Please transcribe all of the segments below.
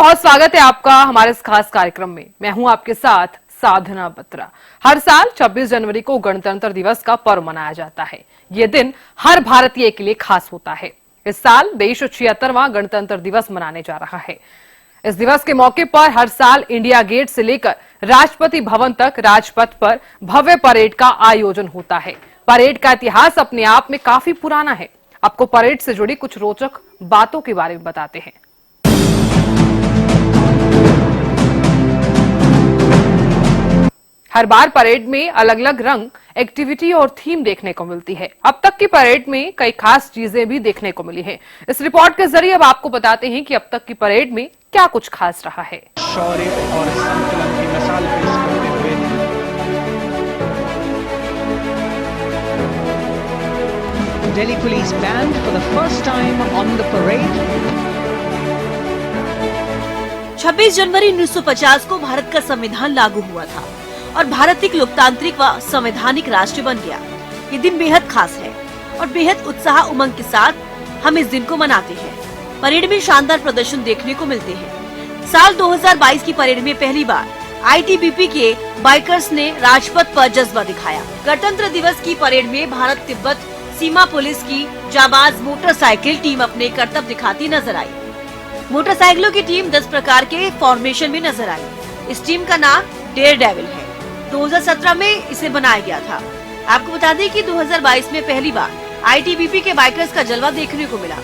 बहुत स्वागत है आपका हमारे इस खास कार्यक्रम में। मैं हूं आपके साथ साधना बत्रा। हर साल 26 जनवरी को गणतंत्र दिवस का पर्व मनाया जाता है। ये दिन हर भारतीय के लिए खास होता है। इस साल देश 76वां गणतंत्र दिवस मनाने जा रहा है। इस दिवस के मौके पर हर साल इंडिया गेट से लेकर राष्ट्रपति भवन तक राजपथ पर भव्य परेड का आयोजन होता है। परेड का इतिहास अपने आप में काफी पुराना है। आपको परेड से जुड़ी कुछ रोचक बातों के बारे में बताते हैं। हर बार परेड में अलग अलग रंग, एक्टिविटी और थीम देखने को मिलती है। अब तक की परेड में कई खास चीजें भी देखने को मिली हैं। इस रिपोर्ट के जरिए अब आपको बताते हैं कि अब तक की परेड में क्या कुछ खास रहा है। शौर्य और संकलन की मिसाल पेश करते हुए Delhi police band for the first time on the parade. 26 जनवरी 1950 को भारत का संविधान लागू हुआ था और भारत एक लोकतांत्रिक व संवैधानिक राष्ट्र बन गया। ये दिन बेहद खास है और बेहद उत्साह उमंग के साथ हम इस दिन को मनाते हैं। परेड में शानदार प्रदर्शन देखने को मिलते हैं। साल 2022 की परेड में पहली बार आईटीबीपी के बाइकर्स ने राजपथ पर जज्बा दिखाया। गणतंत्र दिवस की परेड में भारत तिब्बत सीमा पुलिस की जाबाज मोटरसाइकिल टीम अपने करतब दिखाती नजर आई। मोटरसाइकिलों की टीम 10 प्रकार के फॉर्मेशन में नजर आई। इस टीम का नाम डेयर डेविल है। 2017 में इसे बनाया गया था। आपको बता दें कि 2022 में पहली बार आईटीबीपी के बाइकर्स का जलवा देखने को मिला।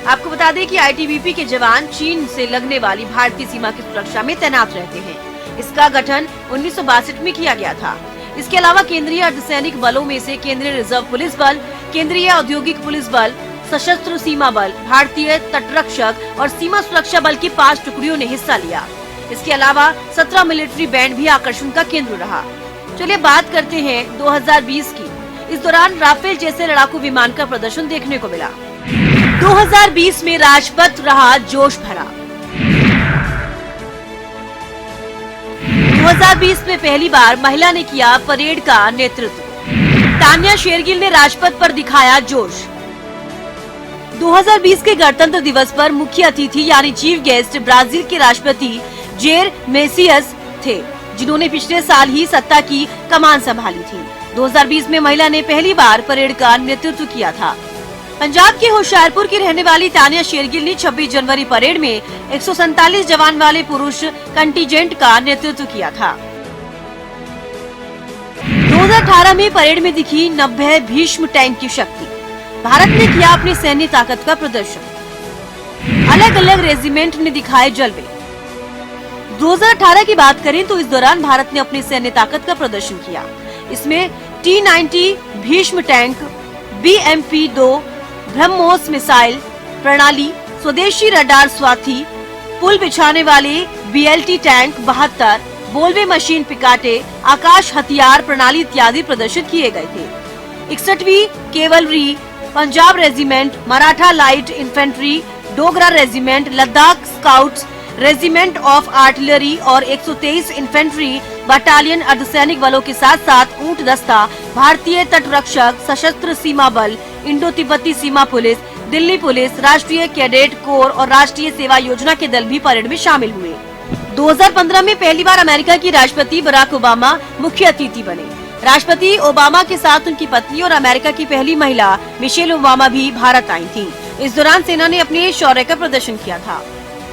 आपको बता दें कि आईटीबीपी के जवान चीन से लगने वाली भारतीय सीमा की सुरक्षा में तैनात रहते हैं। इसका गठन 1962 में किया गया था। इसके अलावा केंद्रीय अर्धसैनिक बलों में से केंद्रीय रिजर्व पुलिस बल, केंद्रीय औद्योगिक पुलिस बल, सशस्त्र सीमा बल, भारतीय तटरक्षक और सीमा सुरक्षा बल की 5 टुकड़ियों ने हिस्सा लिया। इसके अलावा 17 मिलिट्री बैंड भी आकर्षण का केंद्र रहा। चलिए बात करते हैं 2020 की। इस दौरान राफेल जैसे लड़ाकू विमान का प्रदर्शन देखने को मिला। 2020 में राजपथ रहा जोश भरा। 2020 में पहली बार महिला ने किया परेड का नेतृत्व। तान्या शेरगिल ने राजपथ पर दिखाया जोश। 2020 के गणतंत्र दिवस पर मुख्य अतिथि यानी चीफ गेस्ट ब्राजील के राष्ट्रपति जेर मेसियस थे, जिन्होंने पिछले साल ही सत्ता की कमान संभाली थी। 2020 में महिला ने पहली बार परेड का नेतृत्व किया था। पंजाब के होशियारपुर की रहने वाली तान्या शेरगिल ने 26 जनवरी परेड में 147 जवान वाले पुरुष कंटिजेंट का नेतृत्व किया था। 2018 में परेड में दिखी नभ्य भीष्म टैंक की शक्ति। भारत ने किया अपनी सैन्य ताकत का प्रदर्शन। अलग अलग रेजिमेंट ने दिखाए जलवे। 2018 की बात करें तो इस दौरान भारत ने अपनी सैन्य ताकत का प्रदर्शन किया। इसमें T-90 Bhishma tank, BMP-2 BrahMos missile प्रणाली, स्वदेशी रडार स्वाति, पुल बिछाने वाले BLT टैंक 72, बोलवे मशीन पिकाटे, आकाश हथियार प्रणाली इत्यादि प्रदर्शित किए गए थे। 61वीं cavalry Punjab regiment, Maratha light infantry, Dogra regiment, Ladakh scouts regiment of artillery और 123 इन्फेंट्री बटालियन अर्धसैनिक बलों के साथ साथ ऊंट दस्ता, भारतीय तटरक्षक, सशस्त्र सीमा बल, इंडो तिब्बती सीमा पुलिस, दिल्ली पुलिस, राष्ट्रीय कैडेट कोर और राष्ट्रीय सेवा योजना के दल भी परेड में शामिल हुए। 2015 में पहली बार अमेरिका की राष्ट्रपति बराक ओबामा मुख्य अतिथि बने। राष्ट्रपति ओबामा के साथ उनकी पत्नी और अमेरिका की पहली महिला मिशेल ओबामा भी भारत आई थी। इस दौरान सेना ने अपने शौर्य का प्रदर्शन किया था।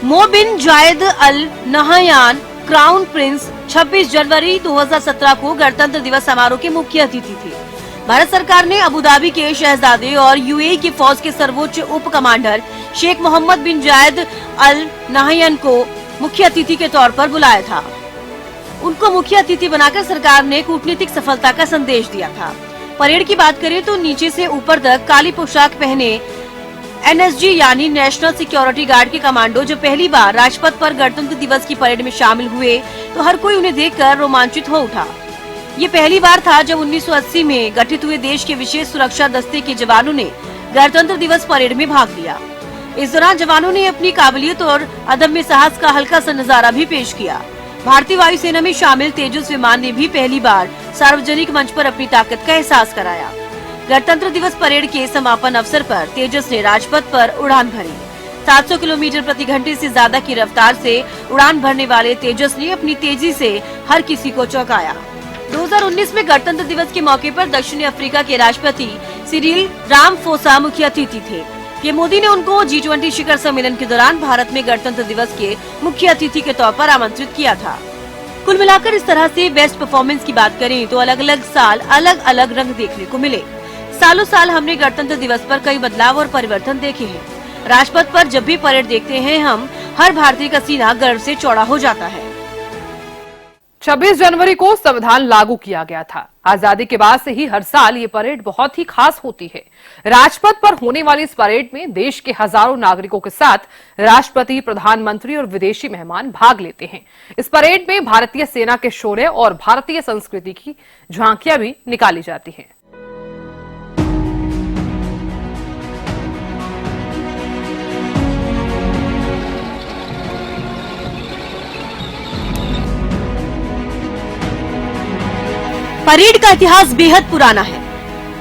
मो बिन जायद अल नहयान क्राउन प्रिंस 26 जनवरी 2017 को गणतंत्र दिवस समारोह के मुख्य अतिथि थे। भारत सरकार ने अबू धाबी के शहजादे और यूएई की फौज के सर्वोच्च उप कमांडर शेख मोहम्मद बिन जायद अल नहयान को मुख्य अतिथि के तौर पर बुलाया था। उनको मुख्य अतिथि बनाकर सरकार ने कूटनीतिक सफलता का संदेश दिया था। परेड की बात करें तो नीचे से ऊपर तक काली पोशाक पहने NSG यानी नेशनल सिक्योरिटी गार्ड के कमांडो जो पहली बार राजपथ पर गणतंत्र दिवस की परेड में शामिल हुए तो हर कोई उन्हें देखकर रोमांचित हो उठा। ये पहली बार था जब 1980 में गठित हुए देश के विशेष सुरक्षा दस्ते के जवानों ने गणतंत्र दिवस परेड में भाग लिया। इस दौरान जवानों ने अपनी काबिलियत और अदम्य साहस का हल्का सा नजारा भी पेश किया। भारतीय वायुसेना में शामिल तेजस विमान ने भी पहली बार सार्वजनिक मंच पर अपनी ताकत का एहसास कराया। गणतंत्र दिवस परेड के समापन अवसर पर तेजस ने राजपथ पर उड़ान भरी। 700 किलोमीटर प्रति घंटे से ज्यादा की रफ्तार से उड़ान भरने वाले तेजस ने अपनी तेजी से हर किसी को चौंकाया। 2019 में गणतंत्र दिवस के मौके पर दक्षिणी अफ्रीका के राष्ट्रपति सिरिल रामाफोसा मुख्य अतिथि थे। पीएम मोदी ने उनको G20 शिखर सम्मेलन के दौरान भारत में गणतंत्र दिवस के मुख्य अतिथि के तौर पर आमंत्रित किया था। कुल मिलाकर इस तरह से बेस्ट परफॉर्मेंस की बात करें तो अलग अलग साल अलग अलग रंग देखने को मिले। सालों साल हमने गणतंत्र दिवस पर कई बदलाव और परिवर्तन देखे हैं। राजपथ पर जब भी परेड देखते हैं हम, हर भारतीय का सीना गर्व से चौड़ा हो जाता है। 26 जनवरी को संविधान लागू किया गया था। आजादी के बाद से ही हर साल ये परेड बहुत ही खास होती है। राजपथ पर होने वाली इस परेड में देश के हजारों नागरिकों के साथ राष्ट्रपति, प्रधानमंत्री और विदेशी मेहमान भाग लेते हैं। इस परेड में भारतीय सेना के शौर्य और भारतीय संस्कृति की झांकियां भी निकाली जाती हैं। परेड का इतिहास बेहद पुराना है।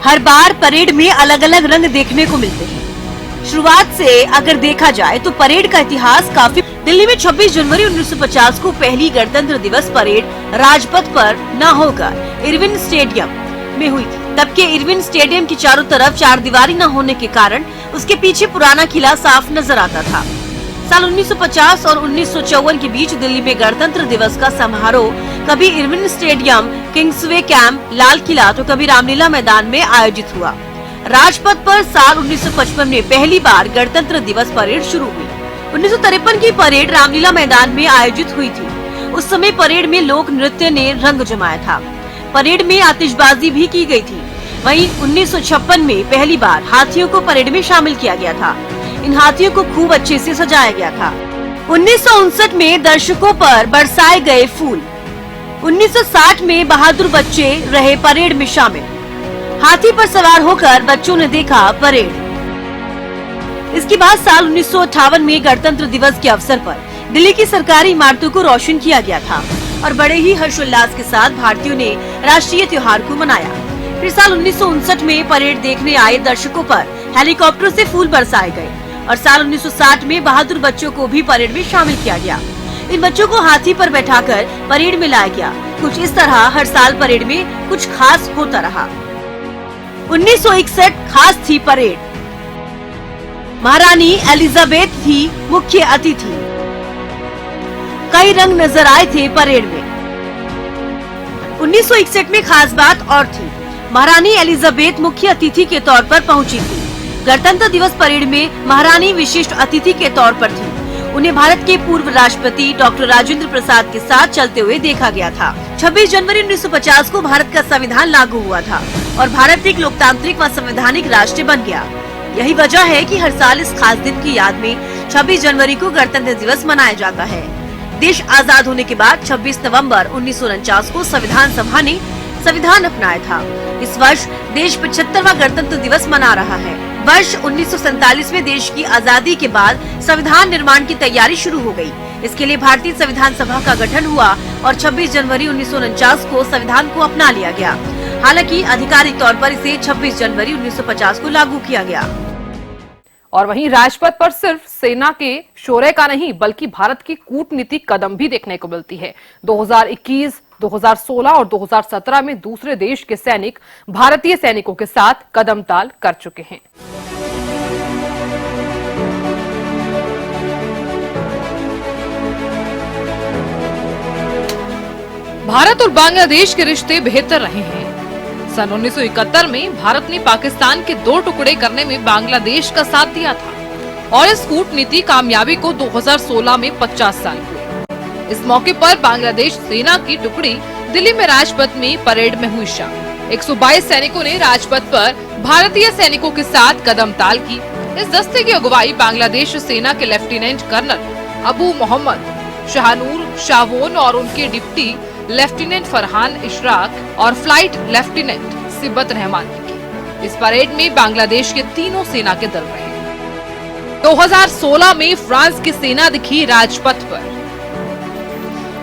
हर बार परेड में अलग अलग रंग देखने को मिलते हैं। शुरुआत से अगर देखा जाए तो परेड का इतिहास काफी। दिल्ली में 26 जनवरी 1950 को पहली गणतंत्र दिवस परेड राजपथ पर न होकर इरविन स्टेडियम में हुई थी। तब के इरविन स्टेडियम की चारों तरफ चार दीवारी न होने के कारण उसके पीछे पुराना किला साफ नजर आता था। साल 1950 और 1954 के बीच दिल्ली में गणतंत्र दिवस का समारोह कभी Irwin stadium, Kingsway camp, Lal Qila तो कभी रामलीला मैदान में आयोजित हुआ। राजपथ पर साल 1955 में पहली बार गणतंत्र दिवस परेड शुरू हुई। 1953 की परेड रामलीला मैदान में आयोजित हुई थी। उस समय परेड में लोक नृत्य ने रंग जमाया था। परेड में आतिशबाजी भी की गई थी। वहीं 1956 में पहली बार हाथियों को परेड में शामिल किया गया था। इन हाथियों को खूब अच्छे से सजाया गया था। 1959 में दर्शकों पर बरसाए गए फूल। 1960 में बहादुर बच्चे रहे परेड में शामिल। हाथी पर सवार होकर बच्चों ने देखा परेड। इसके बाद साल 1958 में गणतंत्र दिवस के अवसर पर दिल्ली की सरकारी इमारतों को रोशन किया गया था और बड़े ही हर्षोल्लास के साथ भारतीयों ने राष्ट्रीय त्योहार को मनाया। फिर साल 1959 में परेड देखने आए दर्शकों पर हेलीकॉप्टर से फूल बरसाए गए और साल 1960 में बहादुर बच्चों को भी परेड में शामिल किया गया। इन बच्चों को हाथी पर बैठाकर परेड में लाया गया। कुछ इस तरह हर साल परेड में कुछ खास होता रहा। 1961 खास थी परेड। महारानी एलिजाबेथ थी मुख्य अतिथि। कई रंग नजर आए थे परेड में। 1961 में खास बात और थी। महारानी एलिजाबेथ मुख्य अतिथि के तौर पर पहुंची थी। गणतंत्र दिवस परेड में महारानी विशिष्ट अतिथि के तौर पर थी। उन्हें भारत के पूर्व राष्ट्रपति डॉक्टर राजेंद्र प्रसाद के साथ चलते हुए देखा गया था। 26 जनवरी 1950 को भारत का संविधान लागू हुआ था और भारत एक लोकतांत्रिक व संवैधानिक राष्ट्र बन गया। यही वजह है कि हर साल इस खास दिन की याद में 26 जनवरी को गणतंत्र दिवस मनाया जाता है। देश आजाद होने के बाद 26 नवंबर 1949 को संविधान सभा ने संविधान अपनाया था। इस वर्ष देश 75वां गणतंत्र दिवस मना रहा है। वर्ष 1947 में देश की आजादी के बाद संविधान निर्माण की तैयारी शुरू हो गई। इसके लिए भारतीय संविधान सभा का गठन हुआ और 26 जनवरी 1949 को संविधान को अपना लिया गया। हालांकि आधिकारिक तौर पर इसे 26 जनवरी 1950 को लागू किया गया। और वहीं राजपथ पर सिर्फ सेना के शौर्य का नहीं बल्कि भारत की कूटनीतिक कदम भी देखने को मिलती है। 2021, 2016 और 2017 में दूसरे देश के सैनिक भारतीय सैनिकों के साथ कदम ताल कर चुके हैं। भारत और बांग्लादेश के रिश्ते बेहतर रहे हैं। सन 1971 में भारत ने पाकिस्तान के 2 टुकड़े करने में बांग्लादेश का साथ दिया था और इस कूटनीति कामयाबी को 2016 में 50 साल हुए। इस मौके पर बांग्लादेश सेना की टुकड़ी दिल्ली में राजपथ में परेड में हुई शामिल। 122 सैनिकों ने राजपथ पर भारतीय सैनिकों के साथ कदम ताल की। इस दस्ते की अगुवाई बांग्लादेश सेना के लेफ्टिनेंट कर्नल अबू मोहम्मद शाहनूर शावोन और उनके डिप्टी लेफ्टिनेंट फरहान इशराक और फ्लाइट लेफ्टिनेंट सिब्बत रहमान ने की। इस परेड में बांग्लादेश के तीनों सेना के दल रहे। 2016 में फ्रांस की सेना दिखी राजपथ पर।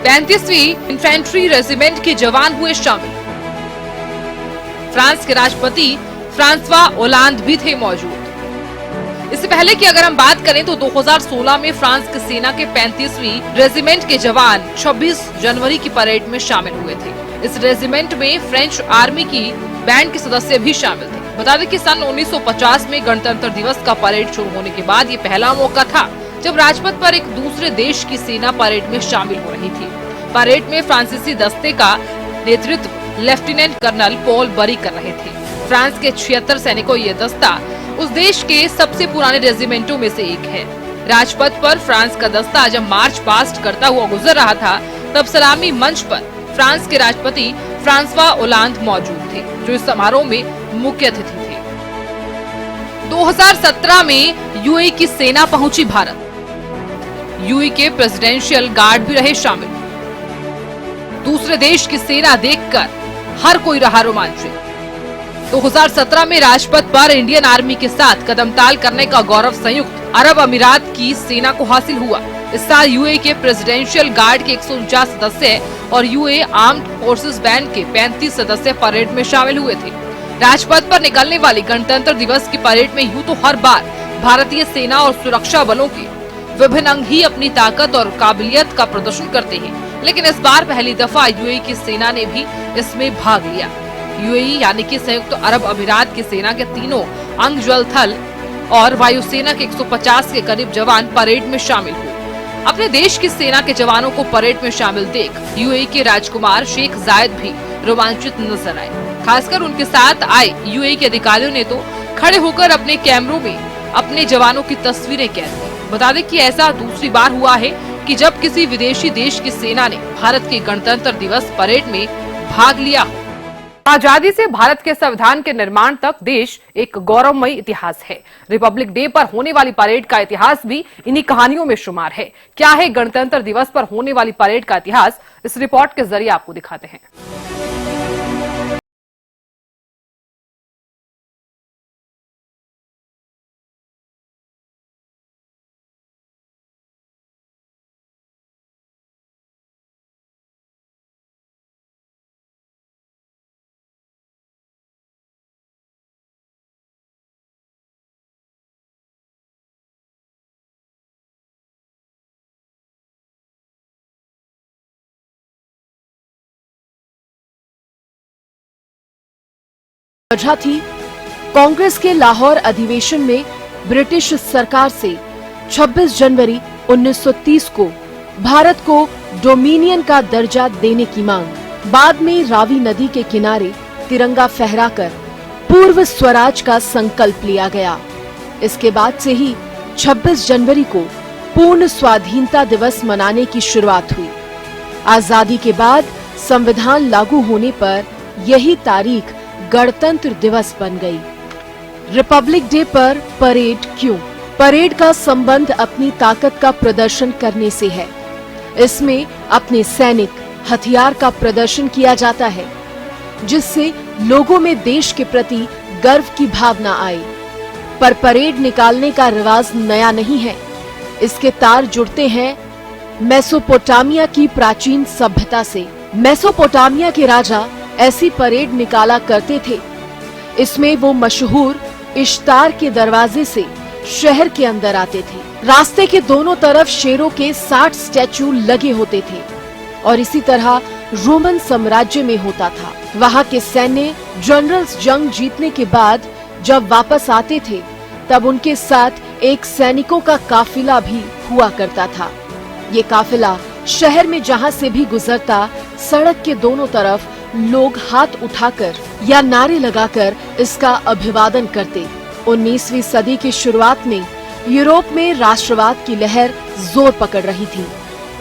35वीं इन्फेंट्री रेजिमेंट के जवान हुए शामिल। फ्रांस के राष्ट्रपति फ्रांसवा ओलांद भी थे मौजूद। इससे पहले की अगर हम बात करें तो 2016 में फ्रांस की सेना के 35वीं रेजिमेंट के जवान 26 जनवरी की परेड में शामिल हुए थे। इस रेजिमेंट में फ्रेंच आर्मी की बैंड के सदस्य भी शामिल थे। बता दें कि सन 1950 में गणतंत्र दिवस का परेड शुरू होने के बाद ये पहला मौका था जब राजपथ पर एक दूसरे देश की सेना परेड में शामिल हो रही थी। परेड में फ्रांसीसी दस्ते का नेतृत्व लेफ्टिनेंट कर्नल पॉल बरी कर रहे थे। फ्रांस के 76 सैनिकों ये दस्ता उस देश के सबसे पुराने रेजिमेंटों में से एक है। राजपथ पर फ्रांस का दस्ता जब मार्च पास्ट करता हुआ गुजर रहा था, तब सलामी मंच पर फ्रांस के राष्ट्रपति फ्रांसवा ओलांद मौजूद थे, जो इस समारोह में मुख्य अतिथि थे। 2017 में यूएई की सेना पहुंची भारत। यूएई के प्रेसिडेंशियल गार्ड भी रहे शामिल। दूसरे देश की सेना देखकर हर कोई रहा रोमांचित। 2017 में राजपथ पर इंडियन आर्मी के साथ कदमताल करने का गौरव संयुक्त अरब अमीरात की सेना को हासिल हुआ। इस साल यूएई के प्रेसिडेंशियल गार्ड के 149 सदस्य और यूएई आर्म्ड फोर्सेस बैंड के 35 सदस्य परेड में शामिल हुए थे। राजपथ पर निकलने वाली गणतंत्र दिवस की परेड में यूं तो हर बार भारतीय सेना और सुरक्षा बलों के विभिन्न अंग ही अपनी ताकत और काबिलियत का प्रदर्शन करते हैं, लेकिन इस बार पहली दफा यूएई की सेना ने भी इसमें भाग लिया। यूएई यानी कि संयुक्त अरब अमीरात की सेना के तीनों अंग जल थल और वायुसेना के 150 के करीब जवान परेड में शामिल हुए। अपने देश की सेना के जवानों को परेड में शामिल देख यूएई के राजकुमार शेख जायद भी रोमांचित नजर आए। खासकर उनके साथ आए यूएई के अधिकारियों ने तो खड़े होकर अपने कैमरों में अपने जवानों की तस्वीरें कैद की। बता दें कि ऐसा दूसरी बार हुआ है कि जब किसी विदेशी देश की सेना ने भारत के गणतंत्र दिवस परेड में भाग लिया। आजादी से भारत के संविधान के निर्माण तक देश एक गौरवमयी इतिहास है। रिपब्लिक डे पर होने वाली परेड का इतिहास भी इन्हीं कहानियों में शुमार है। क्या है गणतंत्र दिवस पर होने वाली परेड का इतिहास, इस रिपोर्ट के जरिए आपको दिखाते हैं। वजह थी कांग्रेस के लाहौर अधिवेशन में ब्रिटिश सरकार से 26 जनवरी 1930 को भारत को डोमिनियन का दर्जा देने की मांग। बाद में रावी नदी के किनारे तिरंगा फहराकर पूर्व स्वराज का संकल्प लिया गया। इसके बाद से ही 26 जनवरी को पूर्ण स्वाधीनता दिवस मनाने की शुरुआत हुई। आजादी के बाद संविधान लागू होने पर यही तारीख गणतंत्र दिवस बन गई। रिपब्लिक डे पर परेड क्यों? परेड का संबंध अपनी ताकत का प्रदर्शन करने से है। इसमें अपने सैनिक हथियार का प्रदर्शन किया जाता है, जिससे लोगों में देश के प्रति गर्व की भावना आए। पर परेड निकालने का रिवाज नया नहीं है। इसके तार जुड़ते हैं मेसोपोटामिया की प्राचीन सभ्यता से। मेसोपोटामिया के राजा ऐसी परेड निकाला करते थे। इसमें वो मशहूर इश्तार के दरवाजे से शहर के अंदर आते थे। रास्ते के दोनों तरफ शेरों के 60 स्टैचू लगे होते थे और इसी तरह रोमन साम्राज्य में होता था। वहाँ के सैन्य जनरल्स जंग जीतने के बाद जब वापस आते थे, तब उनके साथ एक सैनिकों का काफिला भी हुआ करता था। ये काफिला शहर में जहाँ से भी गुजरता, सड़क के दोनों तरफ लोग हाथ उठाकर या नारे लगाकर इसका अभिवादन करते। 19वीं सदी की शुरुआत में यूरोप में राष्ट्रवाद की लहर जोर पकड़ रही थी।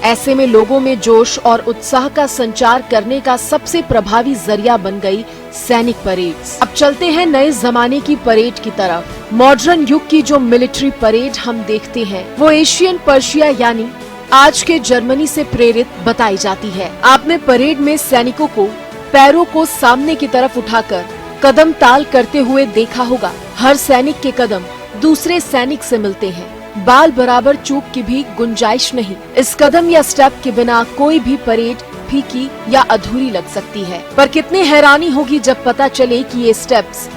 ऐसे में लोगों में जोश और उत्साह का संचार करने का सबसे प्रभावी जरिया बन गई सैनिक परेड्स। अब चलते हैं नए जमाने की परेड की तरफ। मॉडर्न युग की जो मिलिट्री परेड हम देखते हैं, वो एशियन पर्शिया यानी आज के जर्मनी से प्रेरित बताई जाती है। आपने परेड में सैनिकों को पैरों को सामने की तरफ उठाकर कदम ताल करते हुए देखा होगा। हर सैनिक के कदम दूसरे सैनिक से मिलते हैं। बाल बराबर चूक की भी गुंजाइश नहीं। इस कदम या स्टेप के बिना कोई भी परेड फीकी या अधूरी लग सकती है। पर कितनी हैरानी होगी जब पता चले कि ये स्टेप्स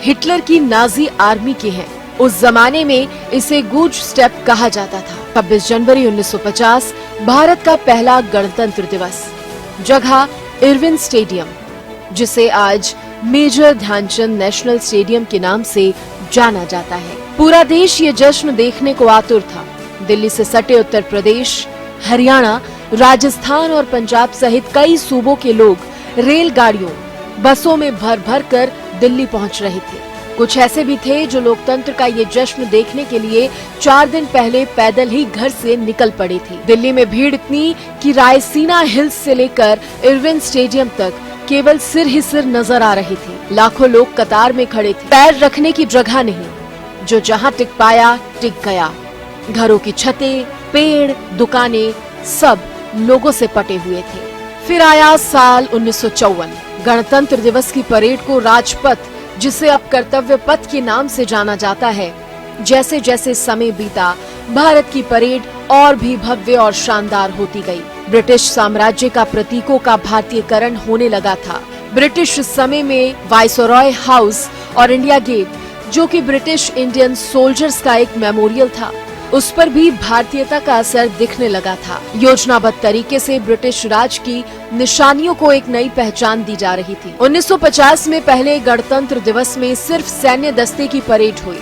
हिटलर की नाजी आर्मी के हैं। उस जमाने में इसे गूज स्टेप कहा जाता था। 26 जनवरी 1950 भारत का पहला गणतंत्र दिवस। जगह इरविन स्टेडियम, जिसे आज मेजर ध्यानचंद नेशनल स्टेडियम के नाम से जाना जाता है। पूरा देश ये जश्न देखने को आतुर था। दिल्ली से सटे उत्तर प्रदेश, हरियाणा, राजस्थान और पंजाब सहित कई सूबों के लोग रेलगाड़ियों, बसों में भर भर कर दिल्ली पहुंच रहे थे। कुछ ऐसे भी थे जो लोकतंत्र का ये जश्न देखने के लिए 4 दिन पहले पैदल ही घर से निकल पड़े थे। दिल्ली में भीड़ इतनी कि रायसीना हिल्स से लेकर इरविन स्टेडियम तक केवल सिर ही सिर नजर आ रहे थे। लाखों लोग कतार में खड़े थे। पैर रखने की जगह नहीं। जो जहां टिक पाया टिक गया। घरों की छतें, पेड़, दुकानें सब लोगों से पटे हुए थे। फिर आया साल 1954। गणतंत्र दिवस की परेड को राजपथ, जिसे अब कर्तव्य पथ के नाम से जाना जाता है, जैसे जैसे समय बीता भारत की परेड और भी भव्य और शानदार होती गई। ब्रिटिश साम्राज्य का प्रतीकों का भारतीयकरण होने लगा था। ब्रिटिश समय में वाइसरॉय हाउस और इंडिया गेट, जो कि ब्रिटिश इंडियन सोल्जर्स का एक मेमोरियल था, उस पर भी भारतीयता का असर दिखने लगा था। योजनाबद्ध तरीके से ब्रिटिश राज की निशानियों को एक नई पहचान दी जा रही थी। 1950 में पहले गणतंत्र दिवस में सिर्फ सैन्य दस्ते की परेड हुई।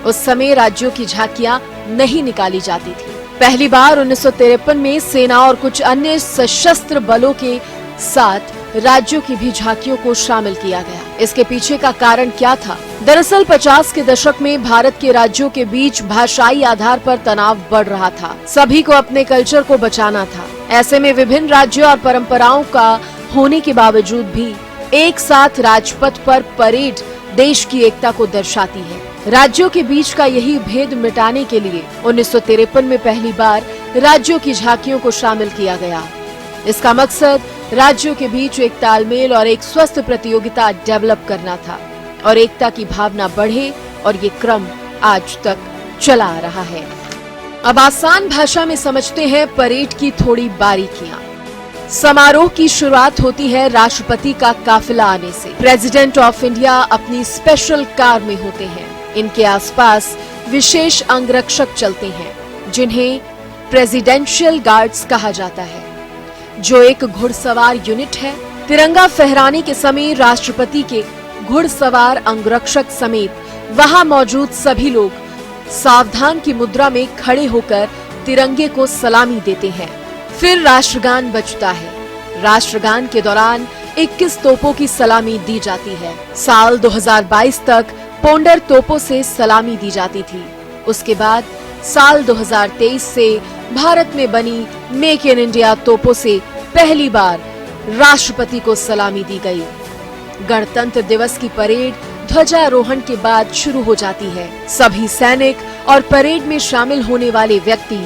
उस समय राज्यों की झांकियां नहीं निकाली जाती थी। पहली बार 1953 में सेना और कुछ अन्य सशस्त्र बलों के साथ राज्यों की भी झांकियों को शामिल किया गया। इसके पीछे का कारण क्या था? दरअसल 50 के दशक में भारत के राज्यों के बीच भाषाई आधार पर तनाव बढ़ रहा था। सभी को अपने कल्चर को बचाना था। ऐसे में विभिन्न राज्यों और परंपराओं का होने के बावजूद भी एक साथ राजपथ पर परेड देश की एकता को दर्शाती है। राज्यों के बीच का यही भेद मिटाने के लिए 1953 में पहली बार राज्यों की झांकियों को शामिल किया गया। इसका मकसद राज्यों के बीच एक तालमेल और एक स्वस्थ प्रतियोगिता डेवलप करना था और एकता की भावना बढ़े, और ये क्रम आज तक चला आ रहा है। अब आसान भाषा में समझते हैं परेड की थोड़ी बारीकियां। समारोह की शुरुआत होती है राष्ट्रपति का काफिला आने से। प्रेसिडेंट ऑफ इंडिया अपनी स्पेशल कार में होते हैं। इनके आसपास विशेष अंगरक्षक चलते हैं, जिन्हें प्रेसिडेंशियल गार्ड्स कहा जाता है, जो एक घुड़सवार यूनिट है। तिरंगा फहराने के समय राष्ट्रपति के घुड़सवार अंगरक्षक समेत वहां मौजूद सभी लोग सावधान की मुद्रा में खड़े होकर तिरंगे को सलामी देते हैं। फिर राष्ट्रगान बजता है। राष्ट्रगान के दौरान 21 तोपों की सलामी दी जाती है। साल 2022 तक पोंडर तोपों से सलामी दी जाती थी। उसके बाद साल 2023 से भारत में बनी मेक इन इंडिया तोपों से पहली बार राष्ट्रपति को सलामी दी गई। गणतंत्र दिवस की परेड ध्वजारोहण के बाद शुरू हो जाती है। सभी सैनिक और परेड में शामिल होने वाले व्यक्ति,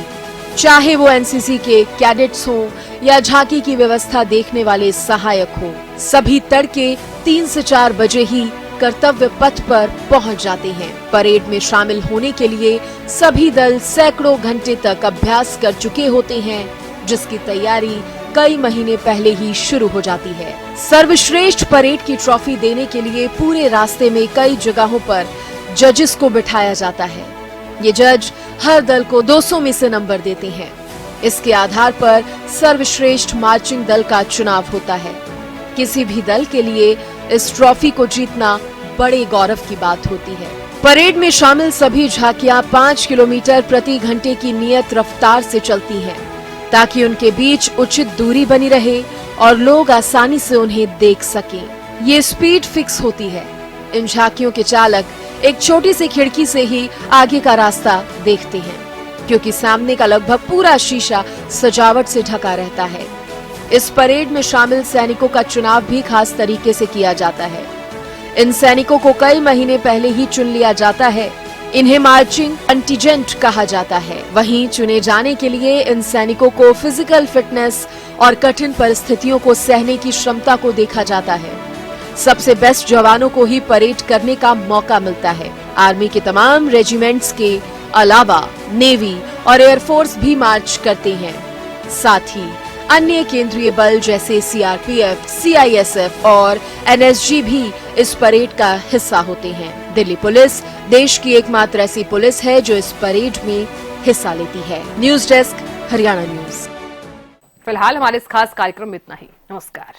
चाहे वो एनसीसी के कैडेट्स हों या झांकी की व्यवस्था देखने वाले सहायक हों, सभी तड़के 3 से 4 बजे ही कर्तव्य पथ पर पहुंच जाते हैं। परेड में शामिल होने के लिए सभी दल सैकड़ों घंटे तक अभ्यास कर चुके होते हैं, जिसकी तैयारी कई महीने पहले ही शुरू हो जाती है। सर्वश्रेष्ठ परेड की ट्रॉफी देने के लिए पूरे रास्ते में कई जगहों पर जजेस को बिठाया जाता है। ये जज हर दल को 200 में से नंबर देते हैं। इसके आधार पर सर्वश्रेष्ठ मार्चिंग दल का चुनाव होता है। किसी भी दल के लिए इस ट्रॉफी को जीतना बड़े गौरव की बात होती है। परेड में शामिल सभी झांकियां 5 किलोमीटर प्रति घंटे की नियत रफ्तार से चलती हैं, ताकि उनके बीच उचित दूरी बनी रहे और लोग आसानी से उन्हें देख सकें। ये स्पीड फिक्स होती है। इन झांकियों के चालक एक छोटी सी खिड़की से ही आगे का रास्ता देखते हैं, क्योंकि सामने का लगभग पूरा शीशा सजावट से ढका रहता है। इस परेड में शामिल सैनिकों का चुनाव भी खास तरीके से किया जाता है। इन सैनिकों को कई महीने पहले ही चुन लिया जाता है। इन्हें मार्चिंग कंटिजेंट कहा जाता है। वहीं चुने जाने के लिए इन सैनिकों को फिजिकल फिटनेस और कठिन परिस्थितियों को सहने की क्षमता को देखा जाता है। सबसे बेस्ट जवानों को ही परेड करने का मौका मिलता है। आर्मी के तमाम रेजिमेंट्स के अलावा नेवी और एयरफोर्स भी मार्च करते हैं। साथ ही अन्य केंद्रीय बल जैसे सीआरपीएफ, सीआईएसएफ और एनएसजी भी इस परेड का हिस्सा होते हैं। दिल्ली पुलिस देश की एकमात्र ऐसी पुलिस है जो इस परेड में हिस्सा लेती है। News desk, Haryana news. फिलहाल हमारे इस खास कार्यक्रम में इतना ही। नमस्कार।